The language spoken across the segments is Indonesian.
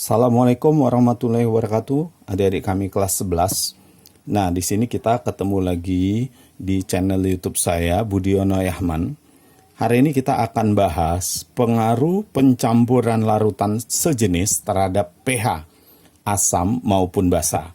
Assalamualaikum warahmatullahi wabarakatuh, adik-adik kami kelas 11. Nah, di sini kita ketemu lagi di channel YouTube saya, Budiono Yahman. Hari ini kita akan bahas pengaruh pencampuran larutan sejenis terhadap pH, asam maupun basa.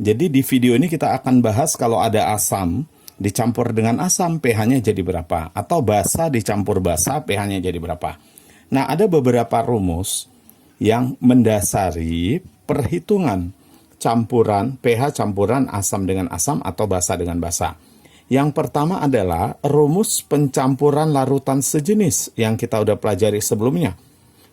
Jadi di video ini kita akan bahas kalau ada asam dicampur dengan asam, pH-nya jadi berapa. Atau basa dicampur basa, pH-nya jadi berapa. Nah, ada beberapa rumus yang mendasari perhitungan campuran pH campuran asam dengan asam atau basa dengan basa. Yang pertama adalah rumus pencampuran larutan sejenis yang kita udah pelajari sebelumnya.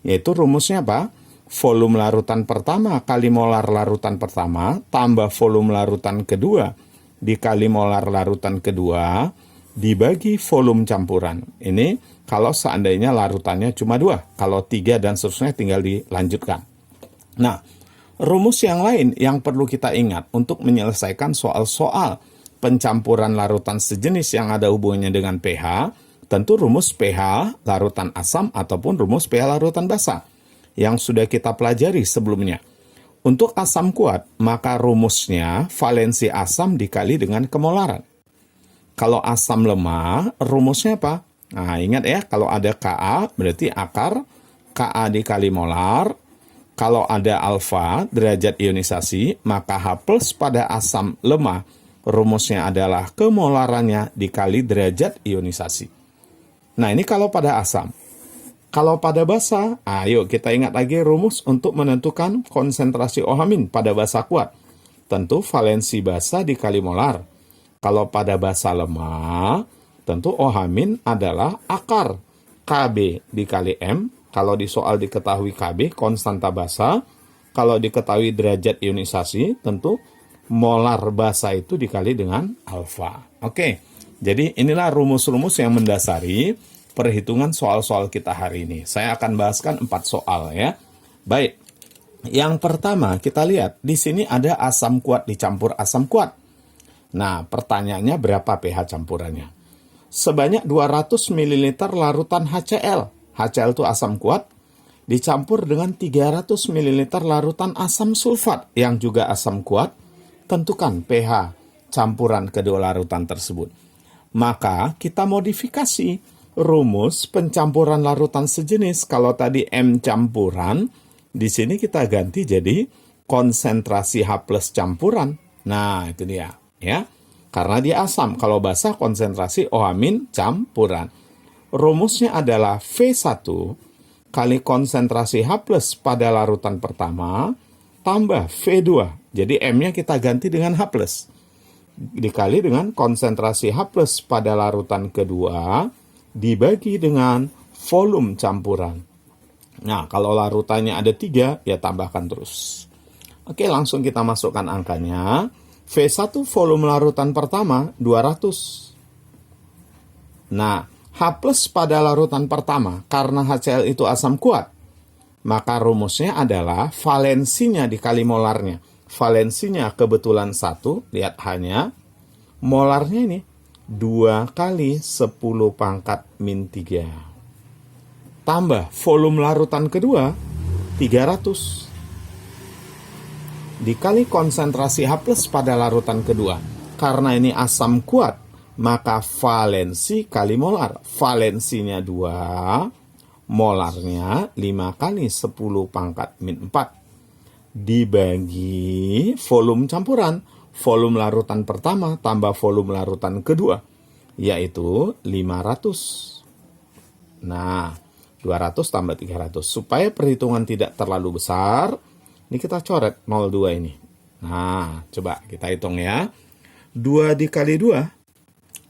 Yaitu rumusnya apa? Volume larutan pertama kali molar larutan pertama tambah volume larutan kedua dikali molar larutan kedua dibagi volume campuran. Ini kalau seandainya larutannya cuma 2. Kalau 3 dan seterusnya tinggal dilanjutkan. Nah, rumus yang lain yang perlu kita ingat untuk menyelesaikan soal-soal pencampuran larutan sejenis yang ada hubungannya dengan pH, tentu rumus pH larutan asam ataupun rumus pH larutan basa yang sudah kita pelajari sebelumnya. Untuk asam kuat, maka rumusnya valensi asam dikali dengan kemolaran. Kalau asam lemah, rumusnya apa? Nah, ingat ya, kalau ada Ka, berarti akar Ka dikali molar. Kalau ada alfa, derajat ionisasi, maka H plus pada asam lemah, rumusnya adalah kemolarannya dikali derajat ionisasi. Nah, ini kalau pada asam. Kalau pada basa, ayo kita ingat lagi rumus untuk menentukan konsentrasi OH- pada basa kuat. Tentu valensi basa dikali molar. Kalau pada basa lemah, tentu OH- adalah akar Kb dikali M. Kalau di soal diketahui Kb, konstanta basa. Kalau diketahui derajat ionisasi, tentu molar basa itu dikali dengan alfa. Oke, jadi inilah rumus-rumus yang mendasari perhitungan soal-soal kita hari ini. Saya akan bahaskan 4 soal ya. Baik, yang pertama kita lihat, di sini ada asam kuat dicampur asam kuat. Nah, pertanyaannya berapa pH campurannya? Sebanyak 200 ml larutan HCl. HCl itu asam kuat, dicampur dengan 300 ml larutan asam sulfat yang juga asam kuat. Tentukan pH campuran kedua larutan tersebut. Maka kita modifikasi rumus pencampuran larutan sejenis. Kalau tadi M campuran, di sini kita ganti jadi konsentrasi H plus campuran. Nah, itu dia. Ya, karena dia asam. Kalau basa konsentrasi OH- campuran. Rumusnya adalah V1 kali konsentrasi H plus pada larutan pertama tambah V2. Jadi M-nya kita ganti dengan H plus. Dikali dengan konsentrasi H plus pada larutan kedua dibagi dengan volume campuran. Nah, kalau larutannya ada 3, ya tambahkan terus. Oke, langsung kita masukkan angkanya. V1 volume larutan pertama 200. Nah, H plus pada larutan pertama, karena HCl itu asam kuat, maka rumusnya adalah valensinya dikali molarnya. Valensinya kebetulan 1, lihat H-nya. Molarnya ini 2 kali 10 pangkat min 3. Tambah volume larutan kedua 300. Dikali konsentrasi H plus pada larutan kedua. Karena ini asam kuat, maka valensi kali molar. Valensinya 2, molarnya 5 kali 10 pangkat min 4. Dibagi volume campuran. Volume larutan pertama tambah volume larutan kedua, yaitu 500. Nah, 200 tambah 300. Supaya perhitungan tidak terlalu besar, ini kita coret 02 ini. Nah, coba kita hitung ya. 2 dikali 2,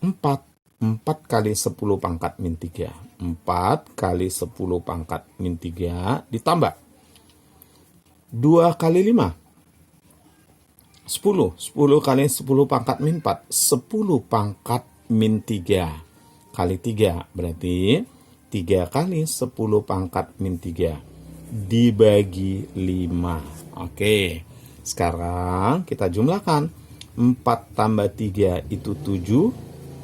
4. 4 kali 10 pangkat min 3. 4 kali 10 pangkat min 3 ditambah 2 kali 5. 10. 10 kali 10 pangkat min 4. 10 pangkat min 3. Kali 3. Berarti 3 kali 10 pangkat min 3. Dibagi 5. Oke, sekarang kita jumlahkan. 4 tambah 3 itu 7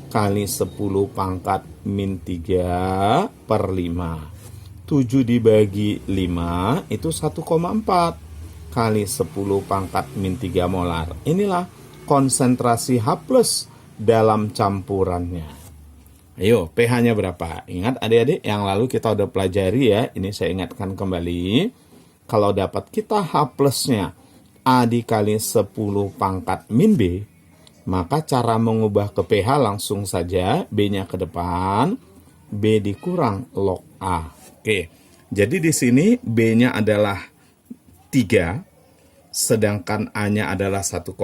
kali 10 pangkat min 3 per 5. 7 dibagi 5 itu 1,4 kali 10 pangkat min 3 molar. Inilah konsentrasi H+ dalam campurannya. Ayo, pH-nya berapa? Ingat adik-adik, yang lalu kita udah pelajari ya. Ini saya ingatkan kembali. Kalau dapat kita H+-nya A dikali 10 pangkat min B, maka cara mengubah ke pH langsung saja B-nya ke depan, B dikurang log A. Oke, jadi di sini B-nya adalah 3, sedangkan A-nya adalah 1,4,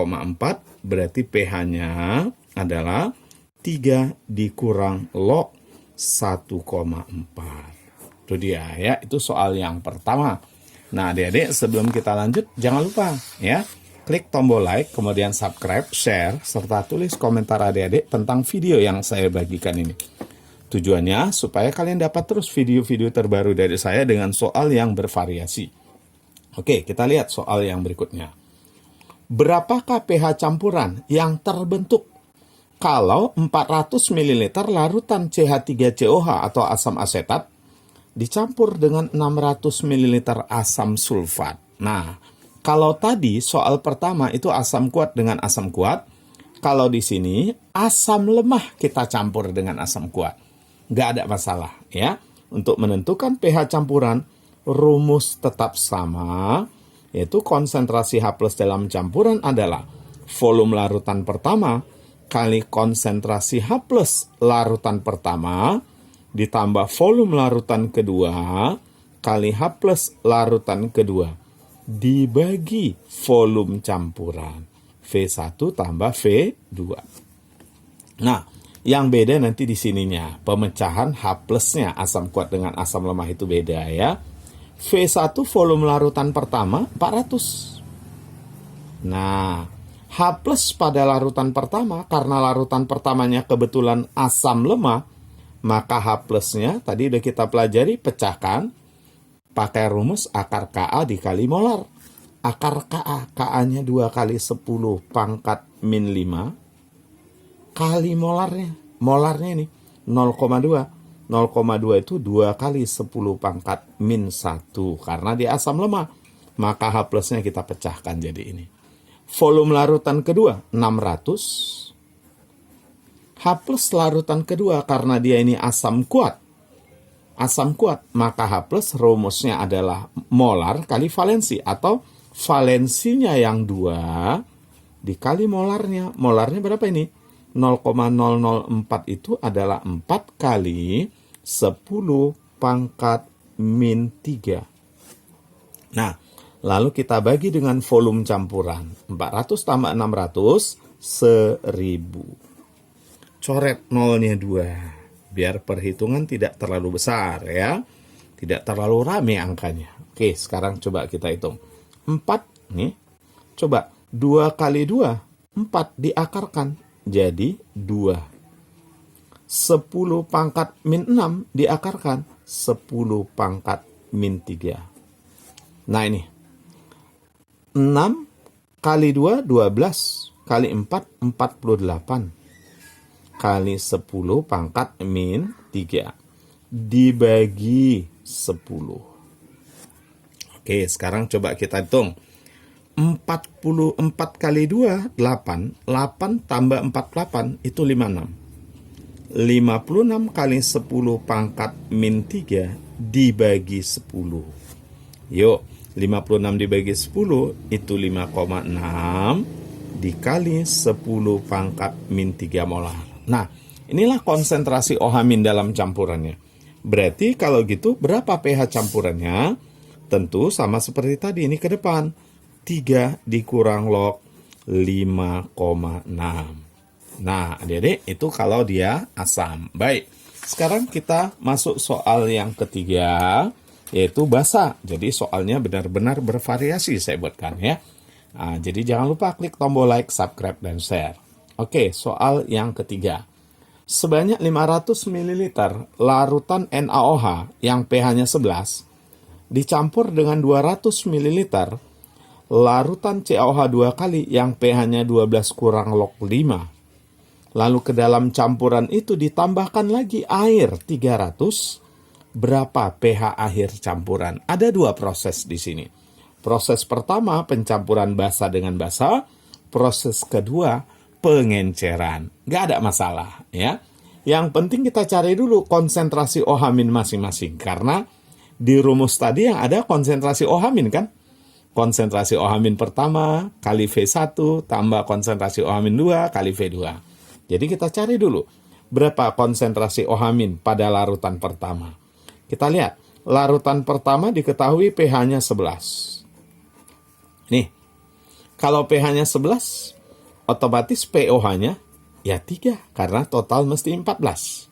berarti pH-nya adalah 3 dikurang log 1,4. Itu dia ya, itu soal yang pertama. Nah adik-adik, sebelum kita lanjut, jangan lupa ya, klik tombol like, kemudian subscribe, share, serta tulis komentar adik-adik tentang video yang saya bagikan ini. Tujuannya supaya kalian dapat terus video-video terbaru dari saya dengan soal yang bervariasi. Oke, kita lihat soal yang berikutnya. Berapakah pH campuran yang terbentuk kalau 400 ml larutan CH3COH atau asam asetat dicampur dengan 600 ml asam sulfat? Nah, kalau tadi soal pertama itu asam kuat dengan asam kuat, kalau di sini asam lemah kita campur dengan asam kuat. Nggak ada masalah ya. Untuk menentukan pH campuran, rumus tetap sama, yaitu konsentrasi H+ dalam campuran adalah volume larutan pertama kali konsentrasi H+ larutan pertama ditambah volume larutan kedua kali H+ larutan kedua dibagi volume campuran V1 tambah V2. Nah, yang beda nanti di sininya, pemecahan H+-nya asam kuat dengan asam lemah itu beda ya. V1 volume larutan pertama 400. Nah, H+ pada larutan pertama, karena larutan pertamanya kebetulan asam lemah, maka H+-nya tadi udah kita pelajari, pecahkan pakai rumus akar Ka dikali molar. Akar Ka, Ka-nya 2 kali 10 pangkat min 5 kali molarnya. Molarnya ini 0,2. 0,2 itu 2 kali 10 pangkat min 1. Karena dia asam lemah, maka H+-nya kita pecahkan jadi ini. Volume larutan kedua 600. H+ larutan kedua karena dia ini asam kuat. Asam kuat, maka H+ rumusnya adalah molar kali valensi, atau valensinya yang 2 dikali molarnya. Molarnya berapa ini? 0,004 itu adalah 4 kali 10 pangkat min 3. Nah, lalu kita bagi dengan volume campuran. 400 tambah 600, 1000. Coret nolnya 2, biar perhitungan tidak terlalu besar ya. Tidak terlalu rame angkanya. Oke, sekarang coba kita hitung. 4, nih. Coba, 2 kali 2, 4 diakarkan. Jadi 2. 10 pangkat min 6 diakarkan 10 pangkat min 3. Nah ini 6 kali 2 12 kali 4 48 kali 10 pangkat min 3 dibagi 10. Oke, sekarang coba kita hitung. 44 kali 2, 8. 8 tambah 48 itu 56. 56 kali 10 pangkat min 3 dibagi 10. Yuk, 56 dibagi 10 itu 5,6 dikali 10 pangkat min 3 molar. Nah, inilah konsentrasi OH- dalam campurannya. Berarti kalau gitu berapa pH campurannya? Tentu sama seperti tadi, ini ke depan. 3 dikurang log 5,6. Nah, adik-adik, itu kalau dia asam. Baik, sekarang kita masuk soal yang ketiga, yaitu basa. Jadi soalnya benar-benar bervariasi saya buatkan ya. Nah, jadi jangan lupa klik tombol like, subscribe, dan share. Oke, soal yang ketiga. Sebanyak 500 ml larutan NaOH yang pH-nya 11 dicampur dengan 200 ml larutan CaOH 2 kali yang pH-nya 12 kurang log 5. Lalu ke dalam campuran itu ditambahkan lagi air 300 berapa pH akhir campuran. Ada dua proses di sini. Proses pertama pencampuran basa dengan basa, proses kedua pengenceran. Nggak ada masalah ya. Yang penting kita cari dulu konsentrasi OH- masing-masing, karena di rumus tadi yang ada konsentrasi OH- kan. Konsentrasi OH- pertama kali V1 tambah konsentrasi OH- kali V2. Jadi kita cari dulu berapa konsentrasi OH- pada larutan pertama. Kita lihat, larutan pertama diketahui pH-nya 11. Nih, kalau pH-nya 11, otomatis pOH-nya ya 3, karena total mesti 14.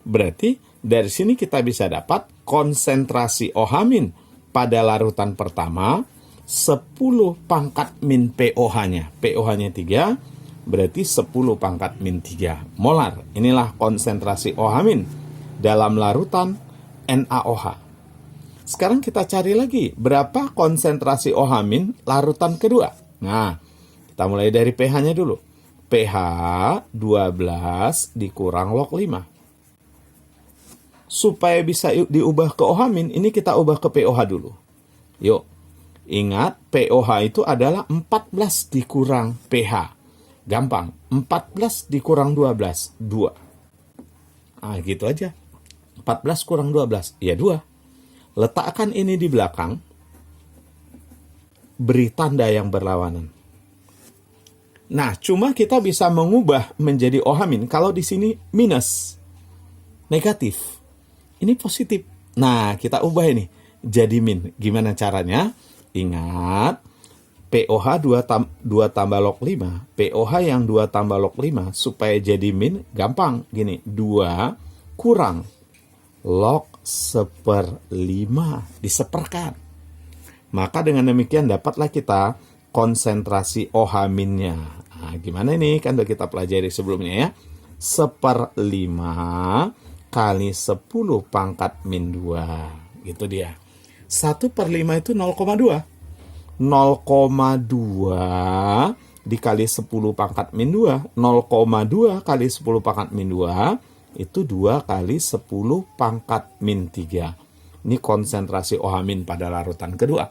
Berarti dari sini kita bisa dapat konsentrasi OH- pada larutan pertama 10 pangkat min pOH-nya. pOH-nya 3, berarti 10 pangkat min 3 molar. Inilah konsentrasi OH- dalam larutan NaOH. Sekarang kita cari lagi berapa konsentrasi OH- larutan kedua. Nah, kita mulai dari pH-nya dulu. pH 12 dikurang log 5. Supaya bisa diubah ke OH-, ini kita ubah ke pOH dulu. Yuk, ingat pOH itu adalah 14 dikurang pH. Gampang, 14 dikurang 12, 2. Nah, gitu aja. 14 kurang 12, ya 2. Letakkan ini di belakang, beri tanda yang berlawanan. Nah, cuma kita bisa mengubah menjadi OH- kalau di sini minus, negatif. Ini positif. Nah, kita ubah ini jadi min. Gimana caranya? Ingat, pOH 2 tambah log 5. pOH yang 2 tambah log 5 supaya jadi min, gampang. Gini, 2 kurang log 1/5 diseperkan. Maka dengan demikian dapatlah kita konsentrasi OH-nya. Nah, gimana ini? Kan udah kita pelajari sebelumnya ya. 1/5 kali 10 pangkat min 2. Gitu dia. 1/5 itu 0,2. 0,2 dikali 10 pangkat min 2. 0,2 kali 10 pangkat min 2 itu 2 kali 10 pangkat min 3. Ini konsentrasi OH- pada larutan kedua.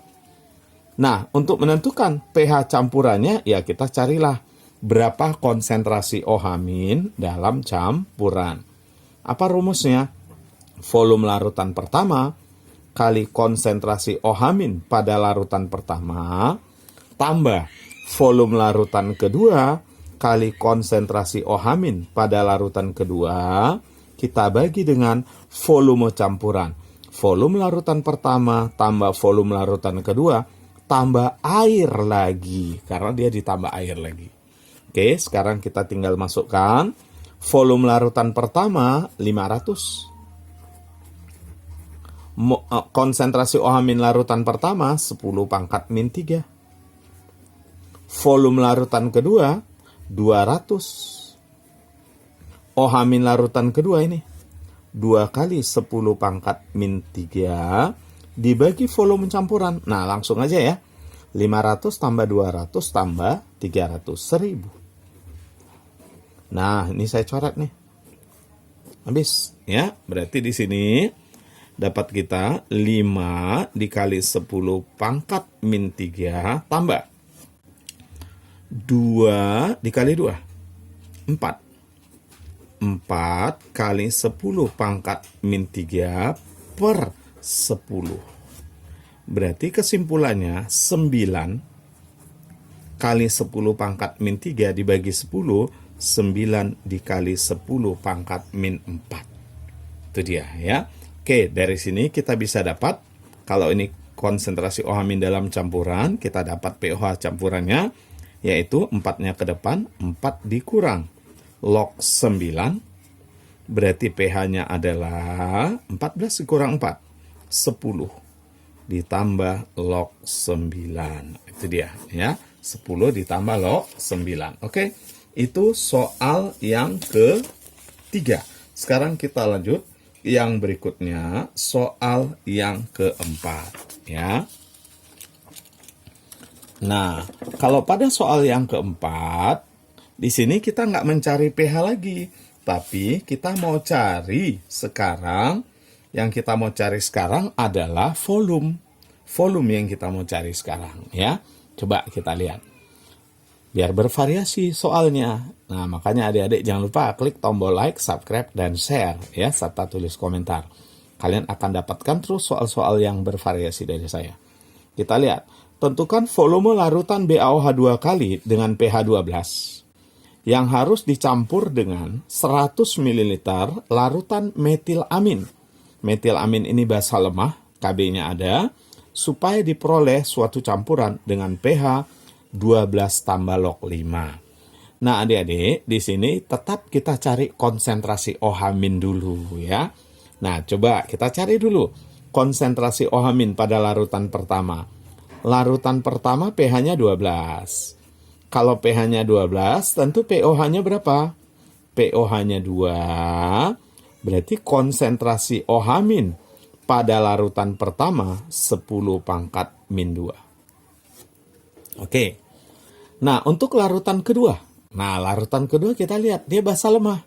Nah, untuk menentukan pH campurannya, ya kita carilah berapa konsentrasi OH- dalam campuran. Apa rumusnya? Volume larutan pertama kali konsentrasi OH- pada larutan pertama tambah volume larutan kedua kali konsentrasi OH- pada larutan kedua, kita bagi dengan volume campuran. Volume larutan pertama tambah volume larutan kedua tambah air lagi, karena dia ditambah air lagi. Oke, sekarang kita tinggal masukkan volume larutan pertama 500. Konsentrasi OH- larutan pertama 10 pangkat min 3. Volume larutan kedua 200. OH- larutan kedua ini 2 kali 10 pangkat min 3 dibagi volume campuran. Nah, langsung aja ya. 500 tambah 200 tambah 300, 1000. Nah, ini saya coret nih. Habis ya. Berarti di sini dapat kita 5 dikali 10 pangkat min 3 tambah 2 dikali 2, 4. 4 kali 10 pangkat min 3 per 10. Berarti kesimpulannya 9 kali 10 pangkat min 3 dibagi 10, 9 dikali 10 pangkat min 4. Itu dia ya. Oke, dari sini kita bisa dapat, kalau ini konsentrasi OH- dalam campuran, kita dapat pOH campurannya, yaitu 4-nya ke depan, 4 dikurang log 9, berarti pH-nya adalah 14 dikurang 4, 10 ditambah log 9. Itu dia ya, 10 ditambah log 9. Oke, itu soal yang ketiga. Sekarang kita lanjut yang berikutnya, soal yang keempat ya. Nah, kalau pada soal yang keempat, di sini kita nggak mencari pH lagi, tapi kita mau cari sekarang Yang kita mau cari sekarang adalah volume. Volume yang kita mau cari sekarang, ya. Coba kita lihat. Biar bervariasi soalnya. Nah, makanya adik-adik jangan lupa klik tombol like, subscribe, dan share, ya, serta tulis komentar. Kalian akan dapatkan terus soal-soal yang bervariasi dari saya. Kita lihat. Tentukan volume larutan BaOH 2 kali dengan pH 12 yang harus dicampur dengan 100 ml larutan metilamin. Metilamin ini basa lemah, Kb-nya ada, supaya diperoleh suatu campuran dengan pH 12 tambah log 5. Nah, adik-adik, di sini tetap kita cari konsentrasi OH- dulu, ya. Nah, coba kita cari dulu konsentrasi OH- pada larutan pertama. Larutan pertama pH-nya 12. Kalau pH-nya 12, tentu POH-nya berapa? POH-nya 2, berarti konsentrasi OH- pada larutan pertama 10 pangkat min 2. Oke. Nah, untuk larutan kedua. Nah, larutan kedua kita lihat, dia basa lemah.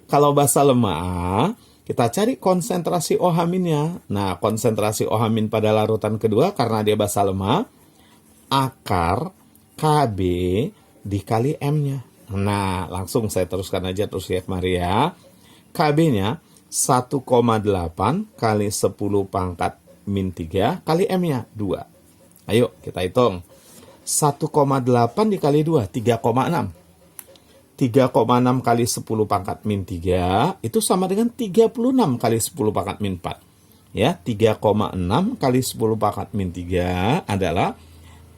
Kalau basa lemah, kita cari konsentrasi OH-nya. Nah, konsentrasi OH- pada larutan kedua karena dia basa lemah, akar Kb dikali M-nya. Nah, langsung saya teruskan aja terus lihat mari ya. Kb-nya 1,8 kali 10 pangkat min 3 kali M-nya 2. Ayo kita hitung. 1,8 dikali 2, 3,6. 3,6 kali 10 pangkat min 3 itu sama dengan 36 kali 10 pangkat min 4. Ya, 3,6 kali 10 pangkat min 3 adalah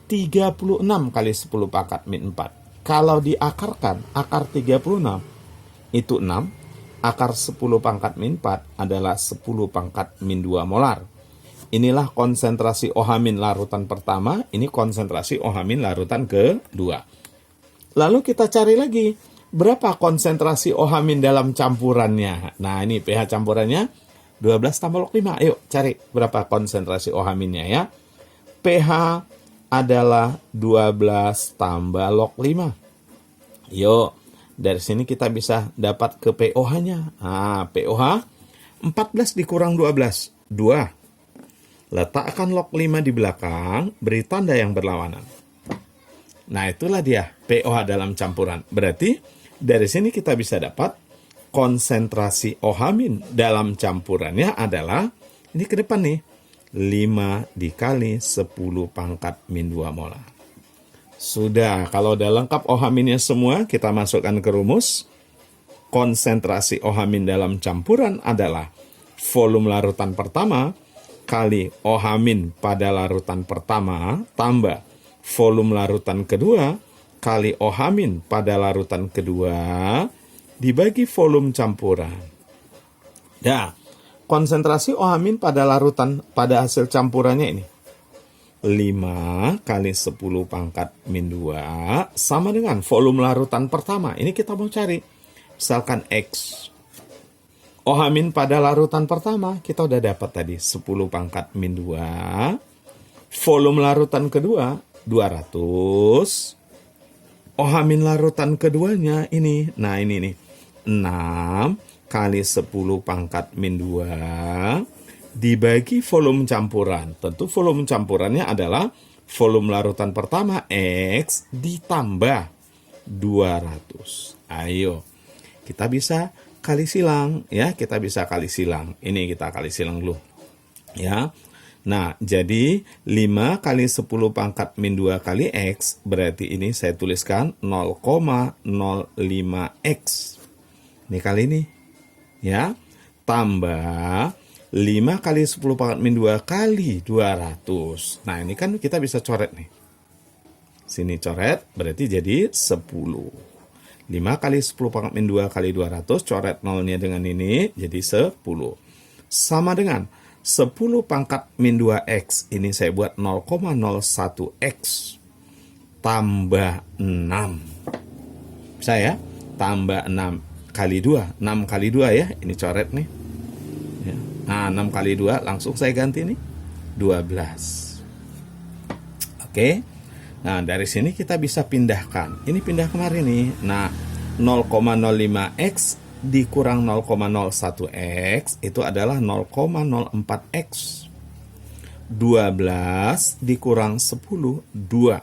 36 kali 10 pangkat min 4. Kalau diakarkan, akar 36 itu 6, akar 10 pangkat min 4 adalah 10 pangkat min 2 molar. Inilah konsentrasi OH- larutan pertama, ini konsentrasi OH- larutan kedua. Lalu kita cari lagi, berapa konsentrasi OH- dalam campurannya. Nah, ini pH campurannya 12 tambah log 5. Ayo cari berapa konsentrasi OH-nya ya. pH adalah 12 tambah log 5. Yuk, dari sini kita bisa dapat ke POH-nya. Nah, POH 14 dikurang 12, 2. Letakkan log 5 di belakang, beri tanda yang berlawanan. Nah, itulah dia POH dalam campuran. Berarti dari sini kita bisa dapat konsentrasi OH- dalam campurannya adalah, ini ke depan nih, 5 dikali 10 pangkat min 2 molar. Sudah, kalau udah lengkap OH-nya semua, kita masukkan ke rumus. Konsentrasi OH- dalam campuran adalah volume larutan pertama kali OH- pada larutan pertama tambah volume larutan kedua kali OH- pada larutan kedua dibagi volume campuran. Nah, konsentrasi OH- pada larutan pada hasil campurannya ini 5 kali 10 pangkat min 2 sama dengan volume larutan pertama. Ini kita mau cari. Misalkan X. OH- pada larutan pertama kita udah dapat tadi 10 pangkat min 2. Volume larutan kedua 200. OH- larutan keduanya ini. Nah, ini nih. 6 kali 10 pangkat min 2 dibagi volume campuran. Tentu volume campurannya adalah volume larutan pertama X ditambah 200. Ayo, kita bisa kali silang ya, kita bisa kali silang. Ini kita kali silang dulu. Ya. Nah, jadi 5 kali 10 pangkat min 2 kali X, berarti ini saya tuliskan 0,05X. Ini kali ini. Ya. Tambah 5 kali 10 pangkat min 2 kali 200. Nah, ini kan kita bisa coret nih. Sini coret, berarti jadi 10. 5 kali 10 pangkat min 2 kali 200, coret nolnya dengan ini, jadi 10. Sama dengan 10 pangkat min 2X, ini saya buat 0,01X tambah 6. Bisa ya? Tambah 6 kali 2. 6 kali 2 ya, ini coret nih. Ya. Nah, 6 kali 2, langsung saya ganti nih, 12. Oke. Nah, dari sini kita bisa pindahkan. Ini pindah kemari nih. Nah, 0,05X dikurang 0,01x itu adalah 0,04x. 12 dikurang 10, 2.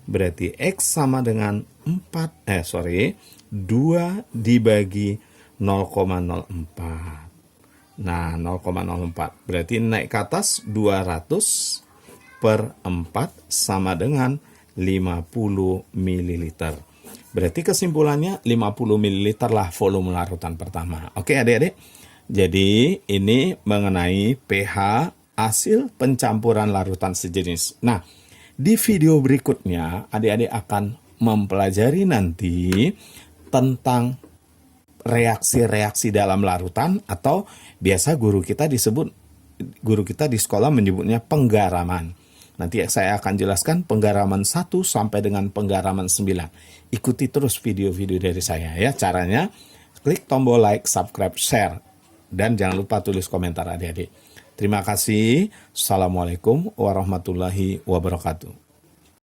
Berarti x sama dengan 2 dibagi 0,04. Nah, 0,04. Berarti naik ke atas 200 per 4 sama dengan 50 ml. Berarti kesimpulannya 50 ml lah volume larutan pertama. Oke adik-adik. Jadi ini mengenai pH hasil pencampuran larutan sejenis. Nah, di video berikutnya adik-adik akan mempelajari nanti tentang reaksi-reaksi dalam larutan, atau biasa guru kita di sekolah menyebutnya penggaraman. Nanti saya akan jelaskan penggaraman 1 sampai dengan penggaraman 9. Ikuti terus video-video dari saya ya. Caranya klik tombol like, subscribe, share, dan jangan lupa tulis komentar adik-adik. Terima kasih. Assalamualaikum warahmatullahi wabarakatuh.